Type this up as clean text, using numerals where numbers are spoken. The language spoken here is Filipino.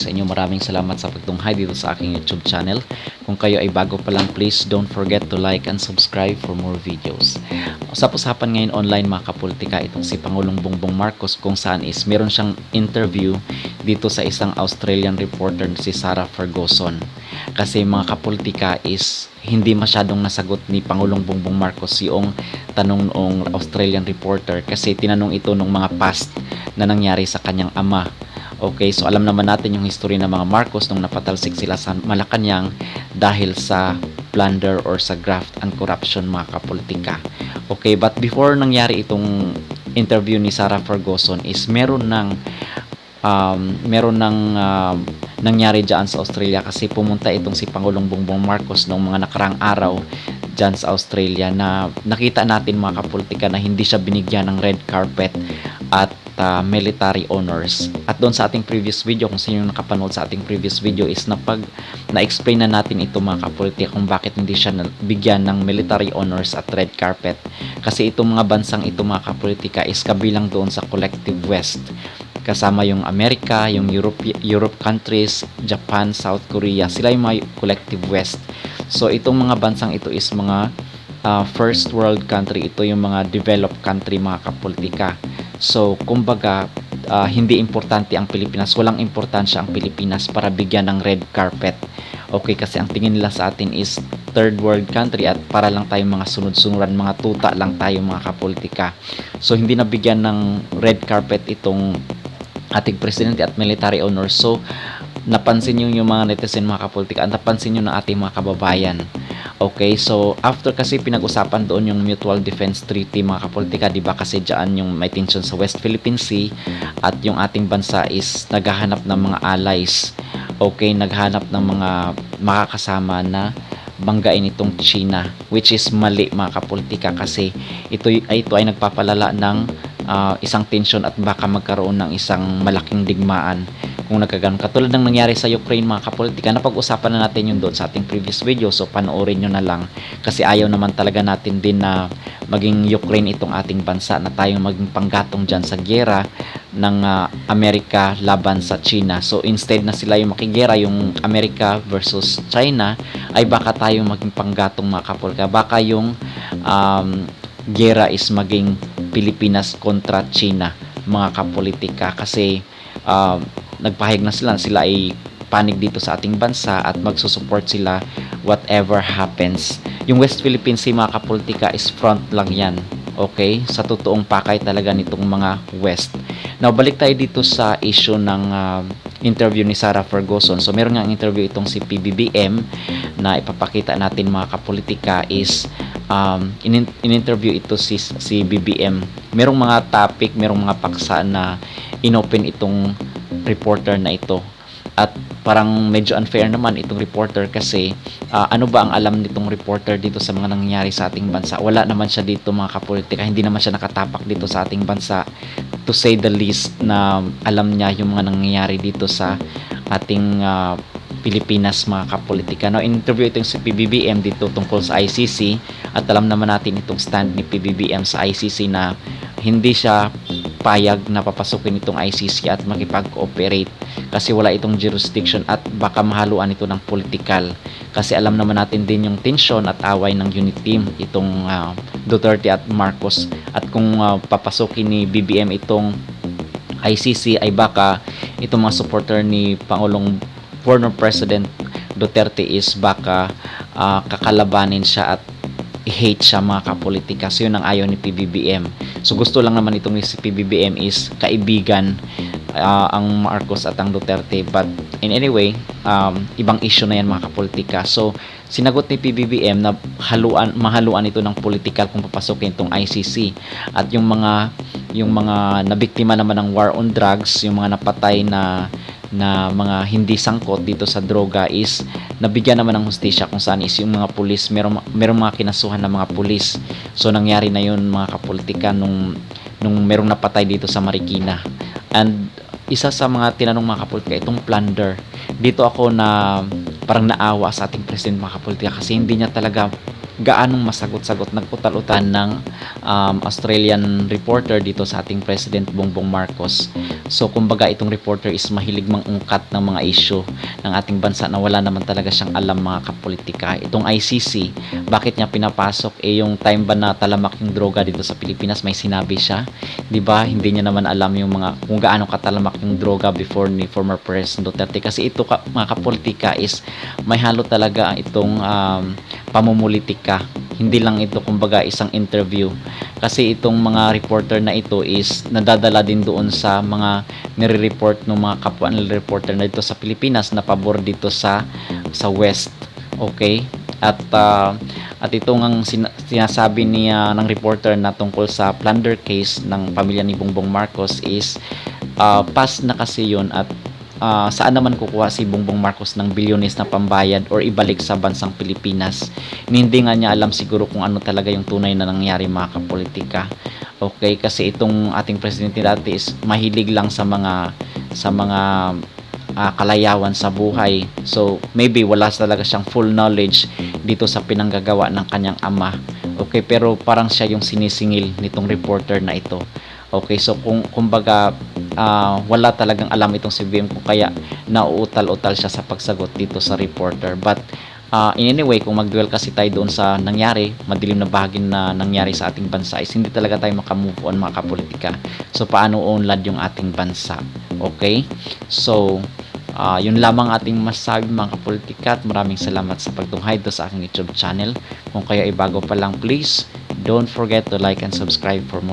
Sa inyo maraming salamat sa pagtunghay dito sa aking YouTube channel. Kung kayo ay bago pa lang, please don't forget to like and subscribe for more videos. Usap-usapan ngayon online mga kapolitika itong si Pangulong Bongbong Marcos kung saan is meron siyang interview dito sa isang Australian reporter si Sarah Ferguson. Kasi mga kapolitika is hindi masyadong nasagot ni Pangulong Bongbong Marcos yung tanong ng Australian reporter kasi tinanong ito ng mga past na nangyari sa kanyang ama. Okay, so alam naman natin yung history ng mga Marcos nung napatalsik sila sa Malacanang dahil sa plunder or sa graft and corruption mga kapolitika. Okay, but before nangyari itong interview ni Sarah Ferguson is meron ng nangyari dyan sa Australia kasi pumunta itong si Pangulong Bongbong Marcos noong mga nakarang araw dyan sa Australia na nakita natin mga kapolitika na hindi siya binigyan ng red carpet at military honors. At doon sa ating previous video, kung sino yung nakapanood sa ating previous video is na-explain na natin ito mga kapolitika kung bakit hindi siya bigyan ng military honors at red carpet. Kasi itong mga bansang ito mga kapolitika is kabilang doon sa Collective West. Kasama yung Amerika, yung Europe countries, Japan, South Korea. Sila yung mga Collective West. So itong mga bansang ito is mga first world country. Ito yung mga developed country mga kapolitika. So, kumbaga, hindi importante ang Pilipinas. Walang importansya ang Pilipinas para bigyan ng red carpet. Okay, kasi ang tingin nila sa atin is third world country at para lang tayo mga sunod-sunuran, mga tuta lang tayo mga kapolitika. So, hindi nabigyan ng red carpet itong ating presidente at military honors. So, napansin nyo yung mga netizen mga kapolitika at napansin nyo ng ating mga kababayan. Okay, so after kasi pinag-usapan doon yung Mutual Defense Treaty mga kapolitika, di ba kasi diyan yung may tension sa West Philippine Sea at yung ating bansa is naghahanap ng mga allies. Okay, naghanap ng mga makakasama na banggain itong China, which is mali mga kapolitika kasi ito ay nagpapalala ng isang tension at baka magkaroon ng isang malaking digmaan kung nagkaganon. Katulad ng nangyari sa Ukraine mga kapolitika, napag-usapan na natin yun doon sa ating previous video, so panoorin nyo na lang kasi ayaw naman talaga natin din na maging Ukraine itong ating bansa, na tayong maging panggatong dyan sa giyera ng Amerika laban sa China. So instead na sila yung makigera, yung Amerika versus China, ay baka tayong maging panggatong mga kapolitika, baka yung giyera is maging Pilipinas kontra China mga kapolitika kasi nagpahayag na sila ay panig dito sa ating bansa at magsusupport sila whatever happens. Yung West Philippine Sea mga kapolitika is front lang yan. Okay? Sa totoong pakay talaga nitong mga West. Now, balik tayo dito sa issue ng interview ni Sarah Ferguson. So, meron nga interview itong si PBBM na ipapakita natin mga kapolitika is in-interview ito si BBM. Merong mga topic, merong mga paksa na inopen itong reporter na ito. At parang medyo unfair naman itong reporter kasi ano ba ang alam nitong reporter dito sa mga nangyayari sa ating bansa? Wala naman siya dito mga kapolitika, hindi naman siya nakatapak dito sa ating bansa, to say the least, na alam niya yung mga nangyayari dito sa ating Pilipinas mga kapolitika. Now, interview itong si PBBM dito tungkol sa ICC at alam naman natin itong stand ni PBBM sa ICC na hindi siya payag na papasukin itong ICC at makipag-cooperate kasi wala itong jurisdiction at baka mahaluan ito ng political kasi alam naman natin din yung tension at away ng unit team itong Duterte at Marcos, at kung papasukin ni BBM itong ICC ay baka itong mga supporter ni former President Duterte is baka kakalabanin siya at i-hate siya mga kapolitika. So yun ang ayaw ni PBBM. So gusto lang naman itong si PBBM is kaibigan ang Marcos at ang Duterte, but in any way ibang issue na yan mga kapolitika. So sinagot ni PBBM na mahaluan ito ng political kung papasukin itong ICC, at yung mga nabiktima naman ng war on drugs, yung mga napatay na mga hindi sangkot dito sa droga is nabigyan naman ng hustisya kung saan is yung mga pulis, merong mga kinasuhan ng mga pulis. So nangyari na yun mga kapolitika nung merong napatay dito sa Marikina. And isa sa mga tinanong mga kapolitika itong plunder. Dito ako na parang naawa sa ating president mga kapolitika kasi hindi niya talaga gaanong masagot-sagot, nagutal-utan ng Australian reporter dito sa ating President Bongbong Marcos. So kumbaga itong reporter is mahilig mangungkat ng mga issue ng ating bansa na wala naman talaga siyang alam, mga kapolitika. Itong ICC, bakit niya pinapasok? Yung time ba na talamak yung droga dito sa Pilipinas, may sinabi siya, 'di ba? Hindi niya naman alam yung mga kung gaano katalamak yung droga before ni former President Duterte, kasi ito mga kapolitika is may halo talaga itong pamumulitika. Hindi lang ito kumbaga isang interview, kasi itong mga reporter na ito is nadadala din doon sa mga nire-report ng mga kapwa nila reporter na dito sa Pilipinas na pabor dito sa West. Okay? At ito ngang sinasabi niya ng reporter na tungkol sa plunder case ng pamilya ni Bongbong Marcos is pass na kasi yun, at saan naman kukuha si Bongbong Marcos ng bilyones na pambayad or ibalik sa bansang Pilipinas? Hindi nga niya alam siguro kung ano talaga yung tunay na nangyari, mga kapolitika. Okay, kasi itong ating presidente dati is mahilig lang sa mga kalayawan sa buhay. So maybe wala talaga siyang full knowledge dito sa pinanggagawa ng kanyang ama. Okay, pero parang siya yung sinisingil nitong reporter na ito. Okay, so kumbaga wala talagang alam itong si BM, kung kaya nauutal-utal siya sa pagsagot dito sa reporter. But in any way, kung mag-dwell kasi tayo doon sa nangyari, madilim na bahagi na nangyari sa ating bansa, is hindi talaga tayo makamove on, mga kapolitika. So paano unlad yung ating bansa? Okay, so yun lamang ating masasabi, mga kapolitika, at maraming salamat sa pagtunghay do sa aking YouTube channel. Kung kayo ay bago pa lang, please don't forget to like and subscribe for more.